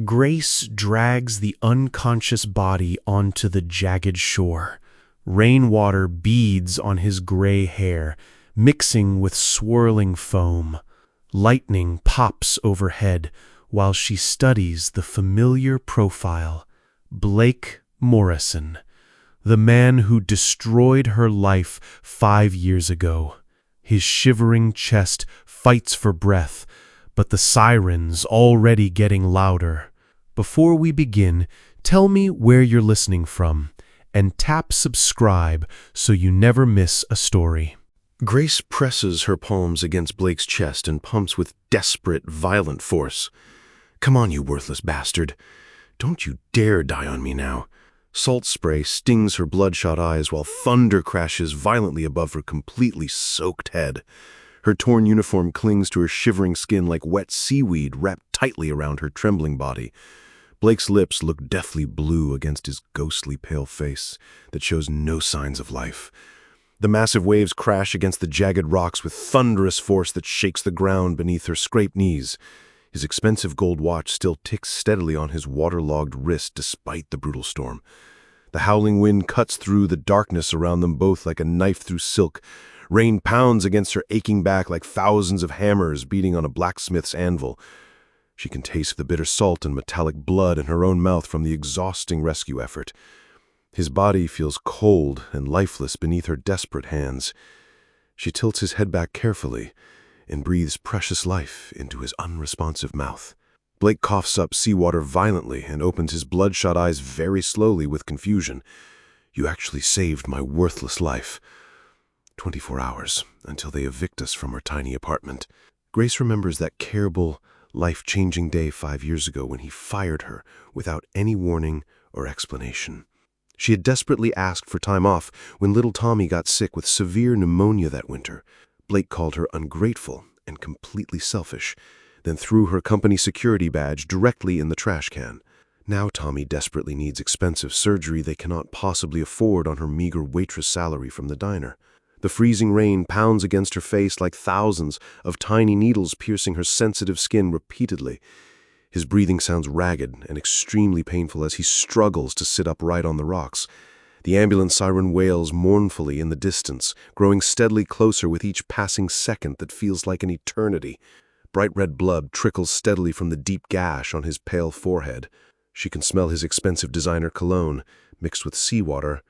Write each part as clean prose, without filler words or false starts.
Grace drags the unconscious body onto the jagged shore. Rainwater beads on his gray hair, mixing with swirling foam. Lightning pops overhead while she studies the familiar profile. Blake Morrison, the man who destroyed her life 5 years ago. His shivering chest fights for breath, but the siren's already getting louder. Before we begin, tell me where you're listening from, and tap subscribe so you never miss a story. Grace presses her palms against Blake's chest and pumps with desperate, violent force. "Come on, you worthless bastard. Don't you dare die on me now." Salt spray stings her bloodshot eyes while thunder crashes violently above her completely soaked head. Her torn uniform clings to her shivering skin like wet seaweed wrapped tightly around her trembling body. Blake's lips look deathly blue against his ghostly pale face that shows no signs of life. The massive waves crash against the jagged rocks with thunderous force that shakes the ground beneath her scraped knees. His expensive gold watch still ticks steadily on his waterlogged wrist despite the brutal storm. The howling wind cuts through the darkness around them both like a knife through silk. Rain pounds against her aching back like thousands of hammers beating on a blacksmith's anvil. She can taste the bitter salt and metallic blood in her own mouth from the exhausting rescue effort. His body feels cold and lifeless beneath her desperate hands. She tilts his head back carefully and breathes precious life into his unresponsive mouth. Blake coughs up seawater violently and opens his bloodshot eyes very slowly with confusion. "You actually saved my worthless life. 24 hours until they evict us from our tiny apartment." Grace remembers that terrible, life-changing day 5 years ago when he fired her without any warning or explanation. She had desperately asked for time off when little Tommy got sick with severe pneumonia that winter. Blake called her ungrateful and completely selfish, then threw her company security badge directly in the trash can. Now Tommy desperately needs expensive surgery they cannot possibly afford on her meager waitress salary from the diner. The freezing rain pounds against her face like thousands of tiny needles piercing her sensitive skin repeatedly. His breathing sounds ragged and extremely painful as he struggles to sit upright on the rocks. The ambulance siren wails mournfully in the distance, growing steadily closer with each passing second that feels like an eternity. Bright red blood trickles steadily from the deep gash on his pale forehead. She can smell his expensive designer cologne, mixed with seawater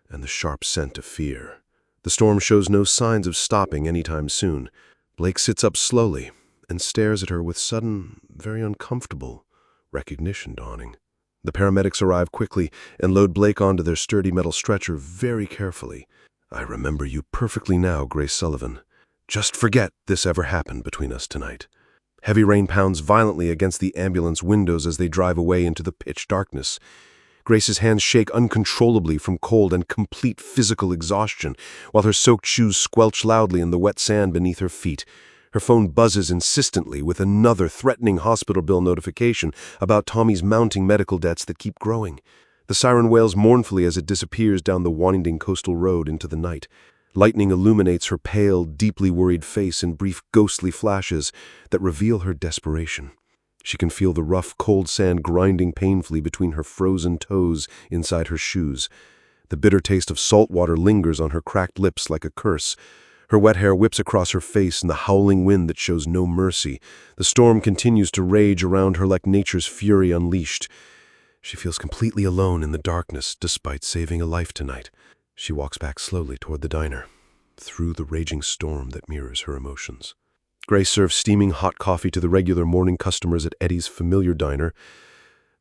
and the sharp scent of fear. The storm shows no signs of stopping anytime soon. Blake sits up slowly and stares at her with sudden, very uncomfortable recognition dawning. The paramedics arrive quickly and load Blake onto their sturdy metal stretcher very carefully. "I remember you perfectly now, Grace Sullivan. Just forget this ever happened between us tonight." Heavy rain pounds violently against the ambulance windows as they drive away into the pitch darkness. Grace's hands shake uncontrollably from cold and complete physical exhaustion, while her soaked shoes squelch loudly in the wet sand beneath her feet. Her phone buzzes insistently with another threatening hospital bill notification about Tommy's mounting medical debts that keep growing. The siren wails mournfully as it disappears down the winding coastal road into the night. Lightning illuminates her pale, deeply worried face in brief ghostly flashes that reveal her desperation. She can feel the rough, cold sand grinding painfully between her frozen toes inside her shoes. The bitter taste of salt water lingers on her cracked lips like a curse. Her wet hair whips across her face in the howling wind that shows no mercy. The storm continues to rage around her like nature's fury unleashed. She feels completely alone in the darkness despite saving a life tonight. She walks back slowly toward the diner, through the raging storm that mirrors her emotions. Grace serves steaming hot coffee to the regular morning customers at Eddie's familiar diner.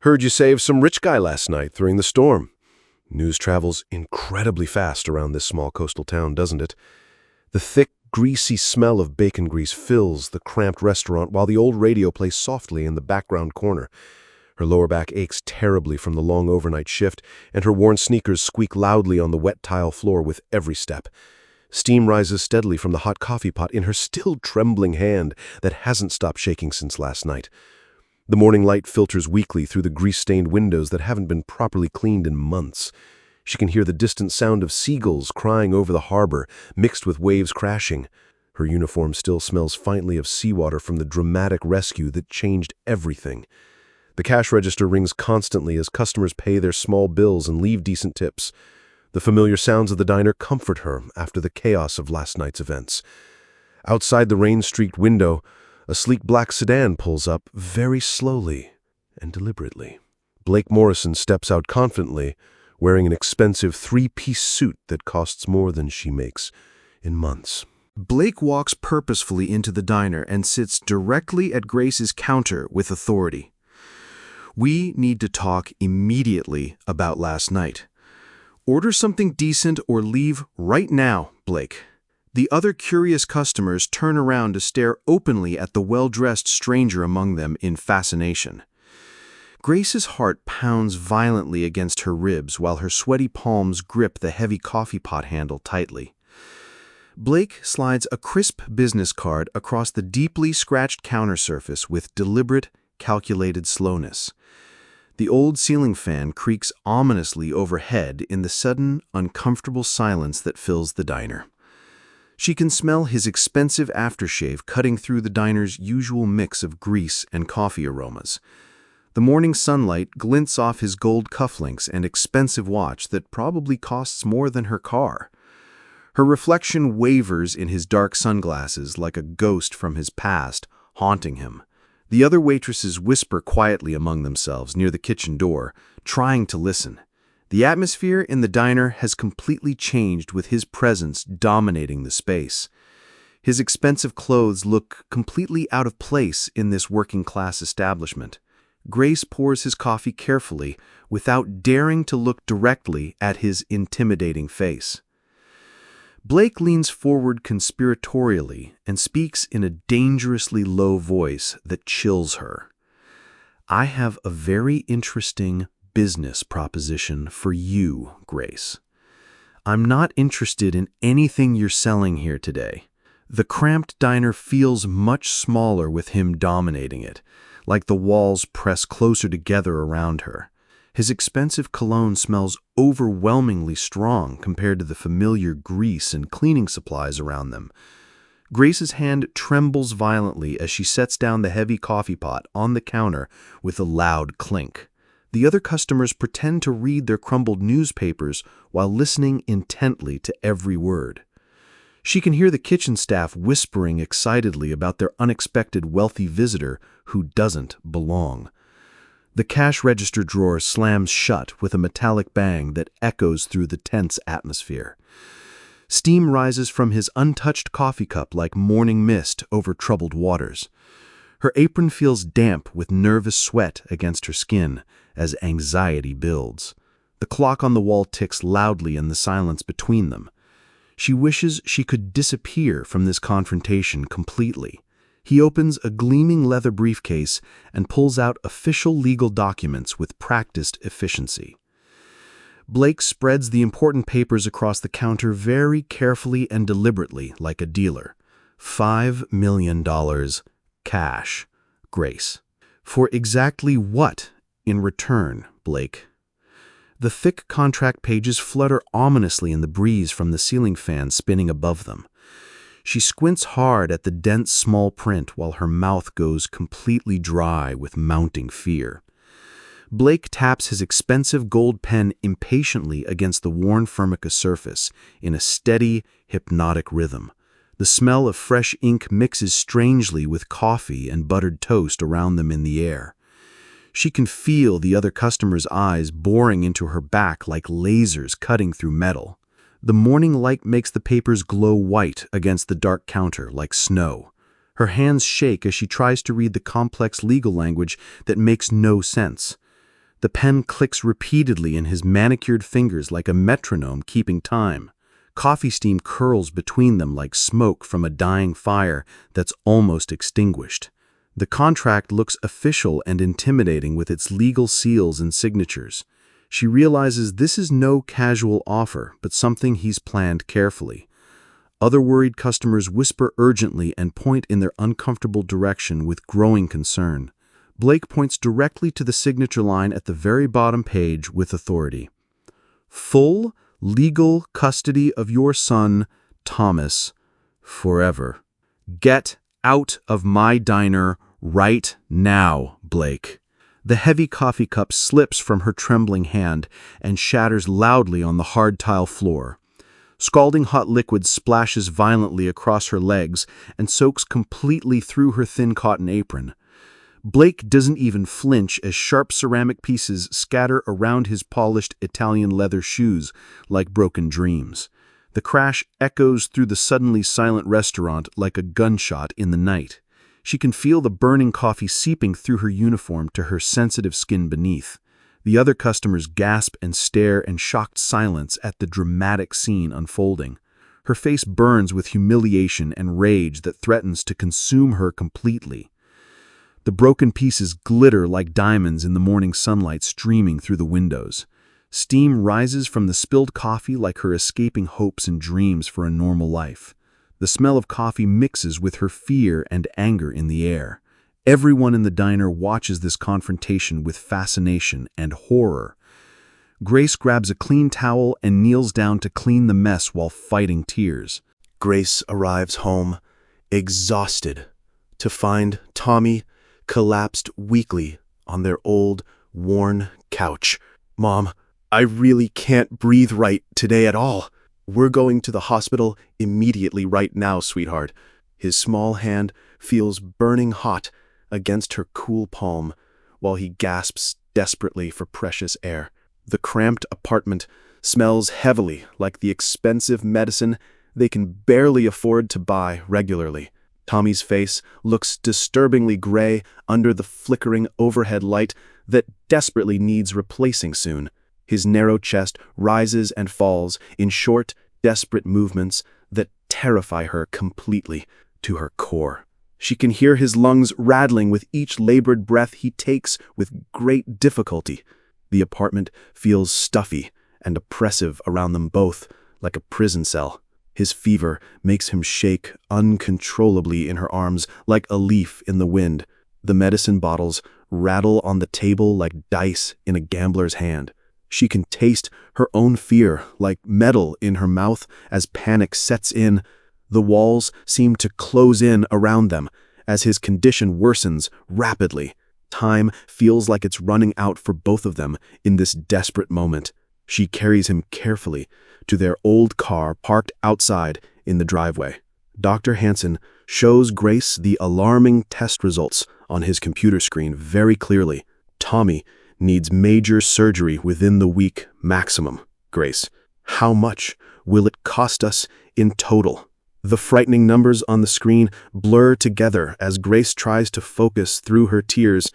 "Heard you saved some rich guy last night during the storm." News travels incredibly fast around this small coastal town, doesn't it? The thick, greasy smell of bacon grease fills the cramped restaurant while the old radio plays softly in the background corner. Her lower back aches terribly from the long overnight shift, and her worn sneakers squeak loudly on the wet tile floor with every step. Steam rises steadily from the hot coffee pot in her still trembling hand that hasn't stopped shaking since last night. The morning light filters weakly through the grease-stained windows that haven't been properly cleaned in months. She can hear the distant sound of seagulls crying over the harbor, mixed with waves crashing. Her uniform still smells faintly of seawater from the dramatic rescue that changed everything. The cash register rings constantly as customers pay their small bills and leave decent tips. The familiar sounds of the diner comfort her after the chaos of last night's events. Outside the rain-streaked window, a sleek black sedan pulls up very slowly and deliberately. Blake Morrison steps out confidently, wearing an expensive three-piece suit that costs more than she makes in months. Blake walks purposefully into the diner and sits directly at Grace's counter with authority. "We need to talk immediately about last night. Order something decent or leave right now, Blake." The other curious customers turn around to stare openly at the well-dressed stranger among them in fascination. Grace's heart pounds violently against her ribs while her sweaty palms grip the heavy coffee pot handle tightly. Blake slides a crisp business card across the deeply scratched counter surface with deliberate, calculated slowness. The old ceiling fan creaks ominously overhead in the sudden, uncomfortable silence that fills the diner. She can smell his expensive aftershave cutting through the diner's usual mix of grease and coffee aromas. The morning sunlight glints off his gold cufflinks and expensive watch that probably costs more than her car. Her reflection wavers in his dark sunglasses like a ghost from his past, haunting him. The other waitresses whisper quietly among themselves near the kitchen door, trying to listen. The atmosphere in the diner has completely changed with his presence dominating the space. His expensive clothes look completely out of place in this working-class establishment. Grace pours his coffee carefully without daring to look directly at his intimidating face. Blake leans forward conspiratorially and speaks in a dangerously low voice that chills her. "I have a very interesting business proposition for you, Grace. I'm not interested in anything you're selling here today." The cramped diner feels much smaller with him dominating it, like the walls press closer together around her. His expensive cologne smells overwhelmingly strong compared to the familiar grease and cleaning supplies around them. Grace's hand trembles violently as she sets down the heavy coffee pot on the counter with a loud clink. The other customers pretend to read their crumbled newspapers while listening intently to every word. She can hear the kitchen staff whispering excitedly about their unexpected wealthy visitor who doesn't belong. The cash register drawer slams shut with a metallic bang that echoes through the tense atmosphere. Steam rises from his untouched coffee cup like morning mist over troubled waters. Her apron feels damp with nervous sweat against her skin as anxiety builds. The clock on the wall ticks loudly in the silence between them. She wishes she could disappear from this confrontation completely. He opens a gleaming leather briefcase and pulls out official legal documents with practiced efficiency. Blake spreads the important papers across the counter very carefully and deliberately, like a dealer. $5 million cash, Grace. For exactly what in return, Blake? The thick contract pages flutter ominously in the breeze from the ceiling fan spinning above them. She squints hard at the dense small print while her mouth goes completely dry with mounting fear. Blake taps his expensive gold pen impatiently against the worn Formica surface in a steady, hypnotic rhythm. The smell of fresh ink mixes strangely with coffee and buttered toast around them in the air. She can feel the other customer's eyes boring into her back like lasers cutting through metal. The morning light makes the papers glow white against the dark counter like snow. Her hands shake as she tries to read the complex legal language that makes no sense. The pen clicks repeatedly in his manicured fingers like a metronome keeping time. Coffee steam curls between them like smoke from a dying fire that's almost extinguished. The contract looks official and intimidating with its legal seals and signatures. She realizes this is no casual offer, but something he's planned carefully. Other worried customers whisper urgently and point in their uncomfortable direction with growing concern. Blake points directly to the signature line at the very bottom page with authority. "Full legal custody of your son, Thomas, forever. Get out of my diner right now, Blake." The heavy coffee cup slips from her trembling hand and shatters loudly on the hard tile floor. Scalding hot liquid splashes violently across her legs and soaks completely through her thin cotton apron. Blake doesn't even flinch as sharp ceramic pieces scatter around his polished Italian leather shoes like broken dreams. The crash echoes through the suddenly silent restaurant like a gunshot in the night. She can feel the burning coffee seeping through her uniform to her sensitive skin beneath. The other customers gasp and stare in shocked silence at the dramatic scene unfolding. Her face burns with humiliation and rage that threatens to consume her completely. The broken pieces glitter like diamonds in the morning sunlight streaming through the windows. Steam rises from the spilled coffee like her escaping hopes and dreams for a normal life. The smell of coffee mixes with her fear and anger in the air. Everyone in the diner watches this confrontation with fascination and horror. Grace grabs a clean towel and kneels down to clean the mess while fighting tears. Grace arrives home, exhausted, to find Tommy collapsed weakly on their old, worn couch. "Mom, I really can't breathe right today at all. We're going to the hospital immediately right now, sweetheart." His small hand feels burning hot against her cool palm while he gasps desperately for precious air. The cramped apartment smells heavily like the expensive medicine they can barely afford to buy regularly. Tommy's face looks disturbingly gray under the flickering overhead light that desperately needs replacing soon. His narrow chest rises and falls in short, desperate movements that terrify her completely to her core. She can hear his lungs rattling with each labored breath he takes with great difficulty. The apartment feels stuffy and oppressive around them both, like a prison cell. His fever makes him shake uncontrollably in her arms like a leaf in the wind. The medicine bottles rattle on the table like dice in a gambler's hand. She can taste her own fear like metal in her mouth as panic sets in. The walls seem to close in around them as his condition worsens rapidly. Time feels like it's running out for both of them in this desperate moment. She carries him carefully to their old car parked outside in the driveway. Dr. Hansen shows Grace the alarming test results on his computer screen very clearly. Tommy needs major surgery within the week maximum. Grace, how much will it cost us in total? The frightening numbers on the screen blur together as Grace tries to focus through her tears.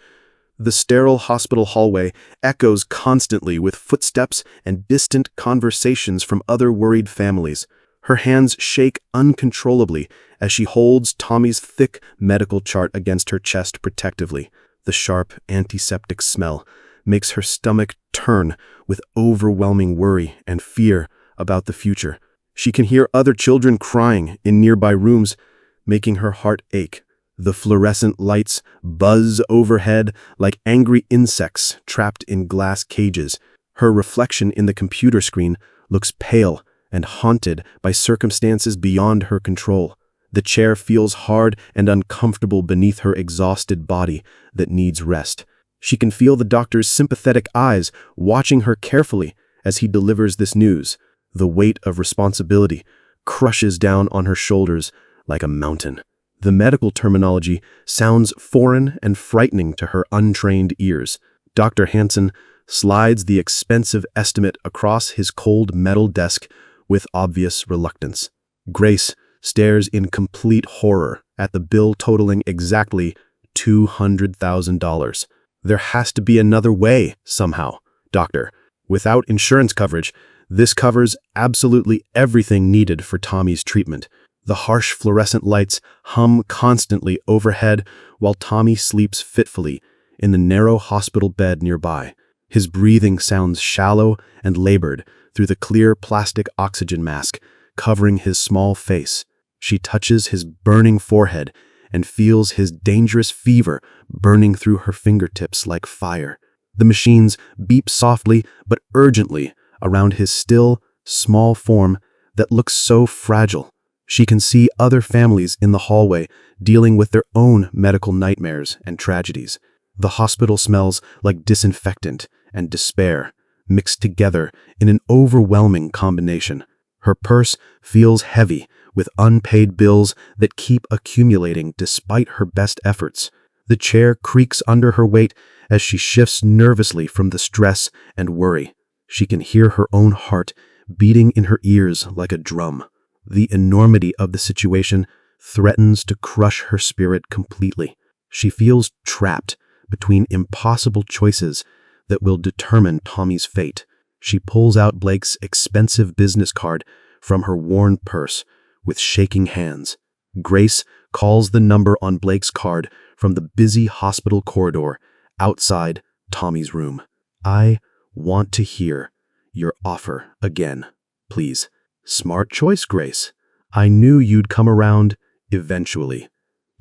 The sterile hospital hallway echoes constantly with footsteps and distant conversations from other worried families. Her hands shake uncontrollably as she holds Tommy's thick medical chart against her chest protectively. The sharp, antiseptic smell makes her stomach turn with overwhelming worry and fear about the future. She can hear other children crying in nearby rooms, making her heart ache. The fluorescent lights buzz overhead like angry insects trapped in glass cages. Her reflection in the computer screen looks pale and haunted by circumstances beyond her control. The chair feels hard and uncomfortable beneath her exhausted body that needs rest. She can feel the doctor's sympathetic eyes watching her carefully as he delivers this news. The weight of responsibility crushes down on her shoulders like a mountain. The medical terminology sounds foreign and frightening to her untrained ears. Dr. Hansen slides the expensive estimate across his cold metal desk with obvious reluctance. Grace stares in complete horror at the bill totaling exactly $200,000. There has to be another way, somehow, doctor. Without insurance coverage, this covers absolutely everything needed for Tommy's treatment. The harsh fluorescent lights hum constantly overhead while Tommy sleeps fitfully in the narrow hospital bed nearby. His breathing sounds shallow and labored through the clear plastic oxygen mask covering his small face. She touches his burning forehead and feels his dangerous fever burning through her fingertips like fire. The machines beep softly but urgently around his still, small form that looks so fragile. She can see other families in the hallway dealing with their own medical nightmares and tragedies. The hospital smells like disinfectant and despair, mixed together in an overwhelming combination. Her purse feels heavy with unpaid bills that keep accumulating despite her best efforts. The chair creaks under her weight as she shifts nervously from the stress and worry. She can hear her own heart beating in her ears like a drum. The enormity of the situation threatens to crush her spirit completely. She feels trapped between impossible choices that will determine Tommy's fate. She pulls out Blake's expensive business card from her worn purse with shaking hands. Grace calls the number on Blake's card from the busy hospital corridor outside Tommy's room. "I want to hear your offer again, please." "Smart choice, Grace. I knew you'd come around eventually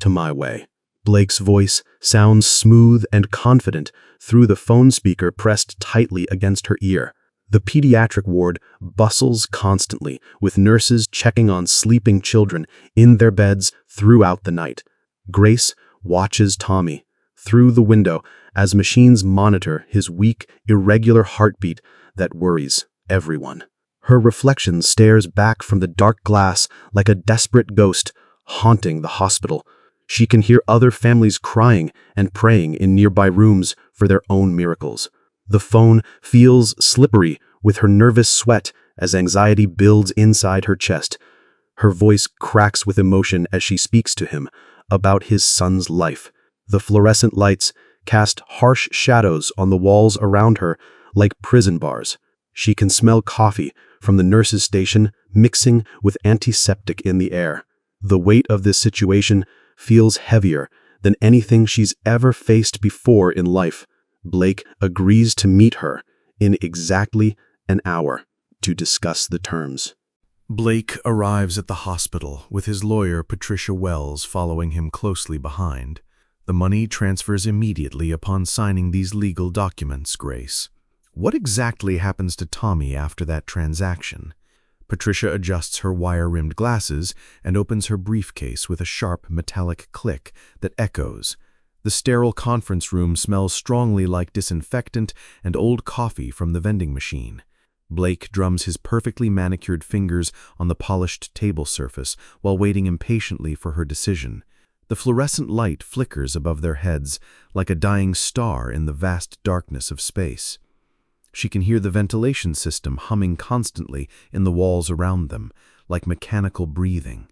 to my way." Blake's voice sounds smooth and confident through the phone speaker pressed tightly against her ear. The pediatric ward bustles constantly, with nurses checking on sleeping children in their beds throughout the night. Grace watches Tommy through the window as machines monitor his weak, irregular heartbeat that worries everyone. Her reflection stares back from the dark glass like a desperate ghost haunting the hospital. She can hear other families crying and praying in nearby rooms for their own miracles. The phone feels slippery with her nervous sweat as anxiety builds inside her chest. Her voice cracks with emotion as she speaks to him about his son's life. The fluorescent lights cast harsh shadows on the walls around her like prison bars. She can smell coffee from the nurse's station mixing with antiseptic in the air. The weight of this situation feels heavier than anything she's ever faced before in life. Blake agrees to meet her in exactly an hour to discuss the terms. Blake arrives at the hospital with his lawyer Patricia Wells following him closely behind. The money transfers immediately upon signing these legal documents, Grace. What exactly happens to Tommy after that transaction? Patricia adjusts her wire-rimmed glasses and opens her briefcase with a sharp metallic click that echoes. The sterile conference room smells strongly like disinfectant and old coffee from the vending machine. Blake drums his perfectly manicured fingers on the polished table surface while waiting impatiently for her decision. The fluorescent light flickers above their heads like a dying star in the vast darkness of space. She can hear the ventilation system humming constantly in the walls around them, like mechanical breathing.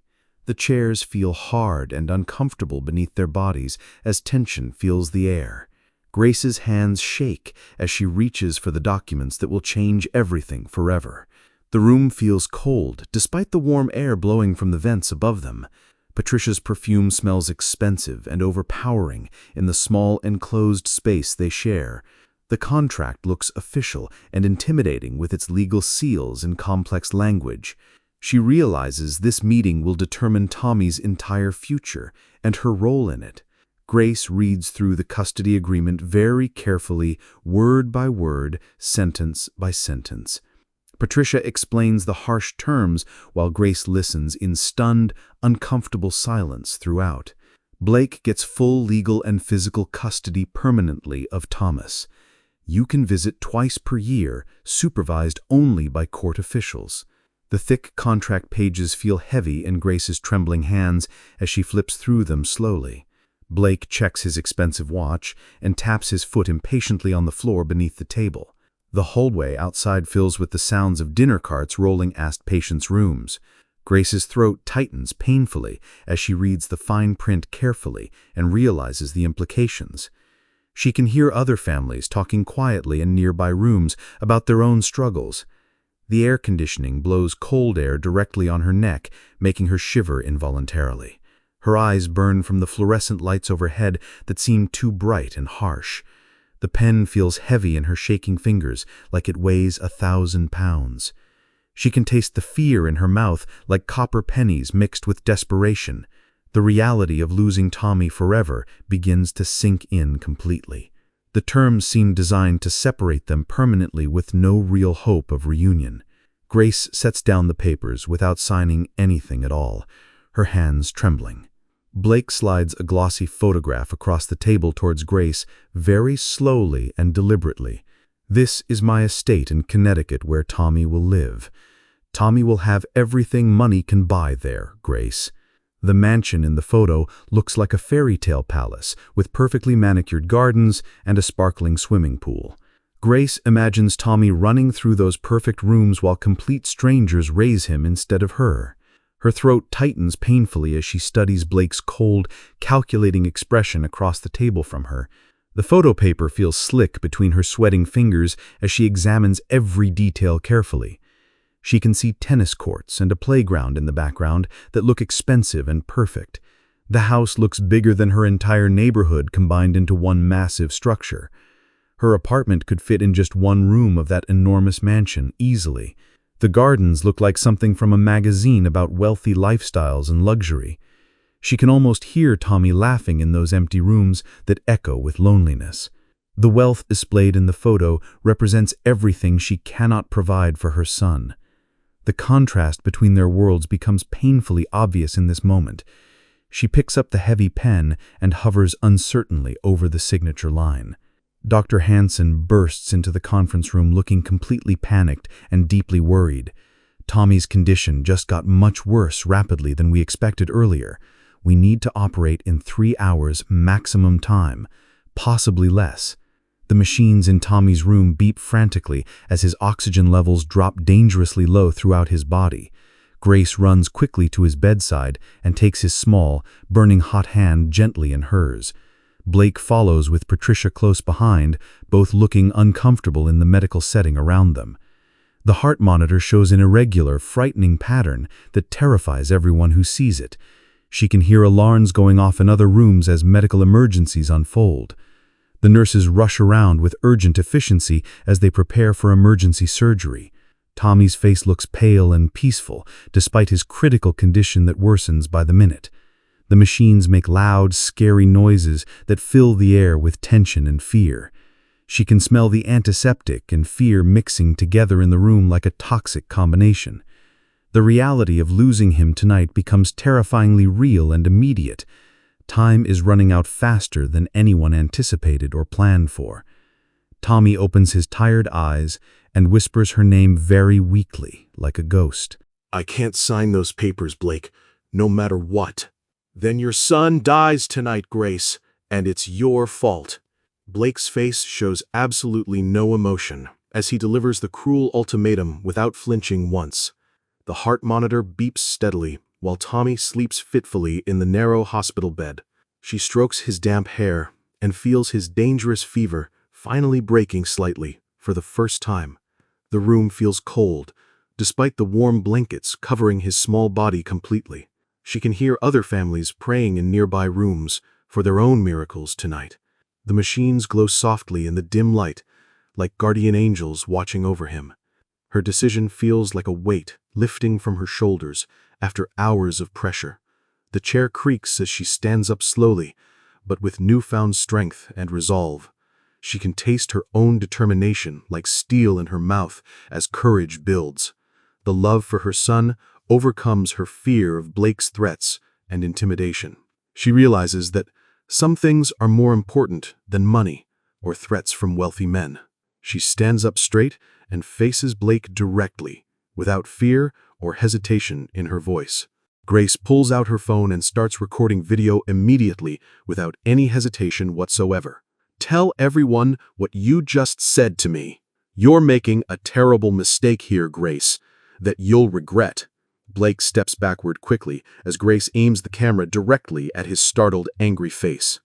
The chairs feel hard and uncomfortable beneath their bodies as tension fills the air. Grace's hands shake as she reaches for the documents that will change everything forever. The room feels cold, despite the warm air blowing from the vents above them. Patricia's perfume smells expensive and overpowering in the small enclosed space they share. The contract looks official and intimidating with its legal seals and complex language. She realizes this meeting will determine Tommy's entire future and her role in it. Grace reads through the custody agreement very carefully, word by word, sentence by sentence. Patricia explains the harsh terms while Grace listens in stunned, uncomfortable silence throughout. Blake gets full legal and physical custody permanently of Thomas. You can visit twice per year, supervised only by court officials. The thick contract pages feel heavy in Grace's trembling hands as she flips through them slowly. Blake checks his expensive watch and taps his foot impatiently on the floor beneath the table. The hallway outside fills with the sounds of dinner carts rolling past patients' rooms. Grace's throat tightens painfully as she reads the fine print carefully and realizes the implications. She can hear other families talking quietly in nearby rooms about their own struggles. The air conditioning blows cold air directly on her neck, making her shiver involuntarily. Her eyes burn from the fluorescent lights overhead that seem too bright and harsh. The pen feels heavy in her shaking fingers, like it weighs 1,000 pounds. She can taste the fear in her mouth like copper pennies mixed with desperation. The reality of losing Tommy forever begins to sink in completely. The terms seem designed to separate them permanently with no real hope of reunion. Grace sets down the papers without signing anything at all, her hands trembling. Blake slides a glossy photograph across the table towards Grace very slowly and deliberately. "This is my estate in Connecticut where Tommy will live. Tommy will have everything money can buy there, Grace." The mansion in the photo looks like a fairy tale palace with perfectly manicured gardens and a sparkling swimming pool. Grace imagines Tommy running through those perfect rooms while complete strangers raise him instead of her. Her throat tightens painfully as she studies Blake's cold, calculating expression across the table from her. The photo paper feels slick between her sweating fingers as she examines every detail carefully. She can see tennis courts and a playground in the background that look expensive and perfect. The house looks bigger than her entire neighborhood combined into one massive structure. Her apartment could fit in just one room of that enormous mansion easily. The gardens look like something from a magazine about wealthy lifestyles and luxury. She can almost hear Tommy laughing in those empty rooms that echo with loneliness. The wealth displayed in the photo represents everything she cannot provide for her son. The contrast between their worlds becomes painfully obvious in this moment. She picks up the heavy pen and hovers uncertainly over the signature line. Dr. Hansen bursts into the conference room looking completely panicked and deeply worried. "Tommy's condition just got much worse rapidly than we expected earlier. We need to operate in 3 hours maximum time, possibly less." The machines in Tommy's room beep frantically as his oxygen levels drop dangerously low throughout his body. Grace runs quickly to his bedside and takes his small, burning hot hand gently in hers. Blake follows with Patricia close behind, both looking uncomfortable in the medical setting around them. The heart monitor shows an irregular, frightening pattern that terrifies everyone who sees it. She can hear alarms going off in other rooms as medical emergencies unfold. The nurses rush around with urgent efficiency as they prepare for emergency surgery. Tommy's face looks pale and peaceful, despite his critical condition that worsens by the minute. The machines make loud, scary noises that fill the air with tension and fear. She can smell the antiseptic and fear mixing together in the room like a toxic combination. The reality of losing him tonight becomes terrifyingly real and immediate. Time is running out faster than anyone anticipated or planned for. Tommy opens his tired eyes and whispers her name very weakly, like a ghost. "I can't sign those papers, Blake, no matter what." "Then your son dies tonight, Grace, and it's your fault." Blake's face shows absolutely no emotion as he delivers the cruel ultimatum without flinching once. The heart monitor beeps steadily while Tommy sleeps fitfully in the narrow hospital bed. She strokes his damp hair and feels his dangerous fever finally breaking slightly for the first time. The room feels cold, despite the warm blankets covering his small body completely. She can hear other families praying in nearby rooms for their own miracles tonight. The machines glow softly in the dim light, like guardian angels watching over him. Her decision feels like a weight lifting from her shoulders after hours of pressure. The chair creaks as she stands up slowly, but with newfound strength and resolve. She can taste her own determination like steel in her mouth as courage builds. The love for her son overcomes her fear of Blake's threats and intimidation. She realizes that some things are more important than money or threats from wealthy men. She stands up straight and faces Blake directly, without fear or hesitation in her voice. Grace pulls out her phone and starts recording video immediately without any hesitation whatsoever. "Tell everyone what you just said to me. You're making a terrible mistake here, Grace, that you'll regret." Blake steps backward quickly as Grace aims the camera directly at his startled, angry face.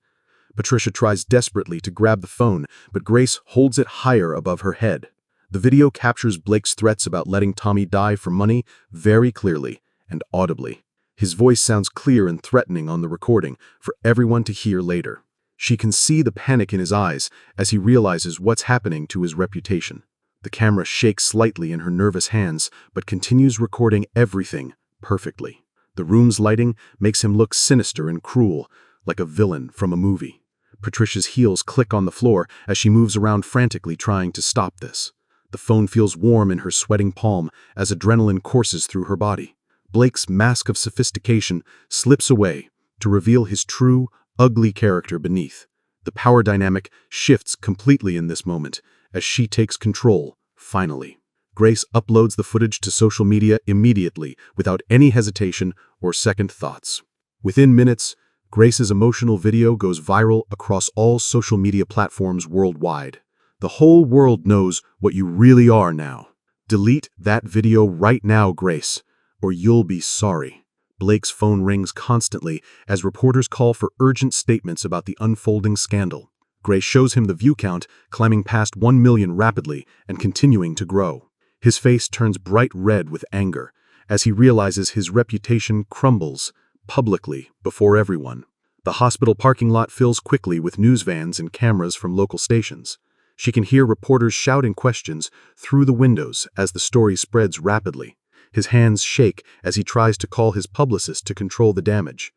Patricia tries desperately to grab the phone, but Grace holds it higher above her head. The video captures Blake's threats about letting Tommy die for money very clearly and audibly. His voice sounds clear and threatening on the recording for everyone to hear later. She can see the panic in his eyes as he realizes what's happening to his reputation. The camera shakes slightly in her nervous hands, but continues recording everything perfectly. The room's lighting makes him look sinister and cruel, like a villain from a movie. Patricia's heels click on the floor as she moves around frantically trying to stop this. The phone feels warm in her sweating palm as adrenaline courses through her body. Blake's mask of sophistication slips away, to reveal his true, ugly character beneath. The power dynamic shifts completely in this moment, as she takes control, finally. Grace uploads the footage to social media immediately, without any hesitation or second thoughts. Within minutes, Grace's emotional video goes viral across all social media platforms worldwide. The whole world knows what you really are now. Delete that video right now, Grace, or you'll be sorry. Blake's phone rings constantly as reporters call for urgent statements about the unfolding scandal. Grace shows him the view count, climbing past 1 million rapidly and continuing to grow. His face turns bright red with anger as he realizes his reputation crumbles publicly before everyone. The hospital parking lot fills quickly with news vans and cameras from local stations. She can hear reporters shouting questions through the windows as the story spreads rapidly. His hands shake as he tries to call his publicist to control the damage.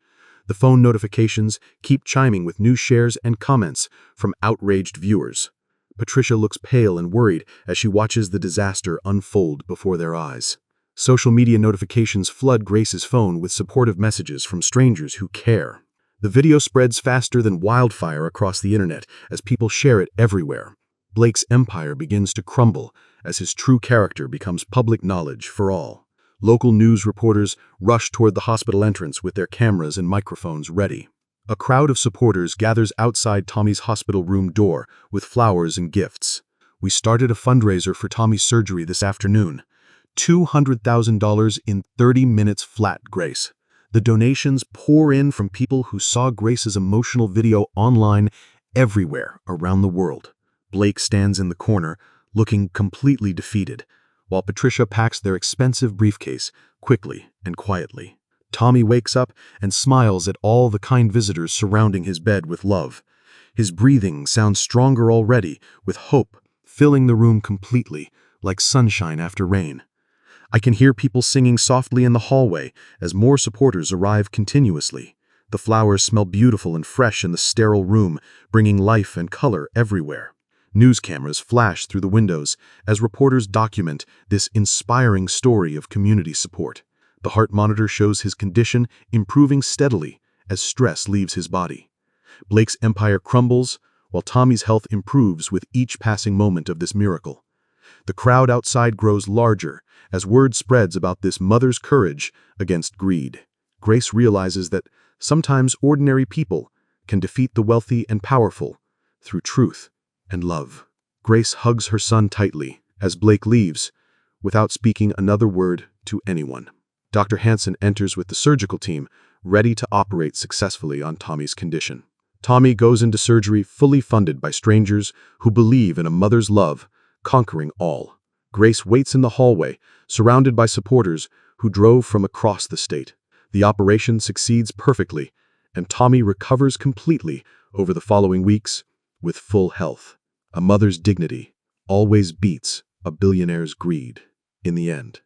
The phone notifications keep chiming with new shares and comments from outraged viewers. Patricia looks pale and worried as she watches the disaster unfold before their eyes. Social media notifications flood Grace's phone with supportive messages from strangers who care. The video spreads faster than wildfire across the internet as people share it everywhere. Blake's empire begins to crumble as his true character becomes public knowledge for all. Local news reporters rush toward the hospital entrance with their cameras and microphones ready. A crowd of supporters gathers outside Tommy's hospital room door with flowers and gifts. "We started a fundraiser for Tommy's surgery this afternoon. $200,000 in 30 minutes flat, Grace." The donations pour in from people who saw Grace's emotional video online everywhere around the world. Blake stands in the corner, looking completely defeated, while Patricia packs their expensive briefcase quickly and quietly. Tommy wakes up and smiles at all the kind visitors surrounding his bed with love. His breathing sounds stronger already, with hope filling the room completely, like sunshine after rain. I can hear people singing softly in the hallway as more supporters arrive continuously. The flowers smell beautiful and fresh in the sterile room, bringing life and color everywhere. News cameras flash through the windows as reporters document this inspiring story of community support. The heart monitor shows his condition improving steadily as stress leaves his body. Blake's empire crumbles, while Tommy's health improves with each passing moment of this miracle. The crowd outside grows larger as word spreads about this mother's courage against greed. Grace realizes that sometimes ordinary people can defeat the wealthy and powerful through truth and love. Grace hugs her son tightly as Blake leaves, without speaking another word to anyone. Dr. Hansen enters with the surgical team, ready to operate successfully on Tommy's condition. Tommy goes into surgery fully funded by strangers who believe in a mother's love, conquering all. Grace waits in the hallway, surrounded by supporters who drove from across the state. The operation succeeds perfectly, and Tommy recovers completely over the following weeks with full health. A mother's dignity always beats a billionaire's greed in the end.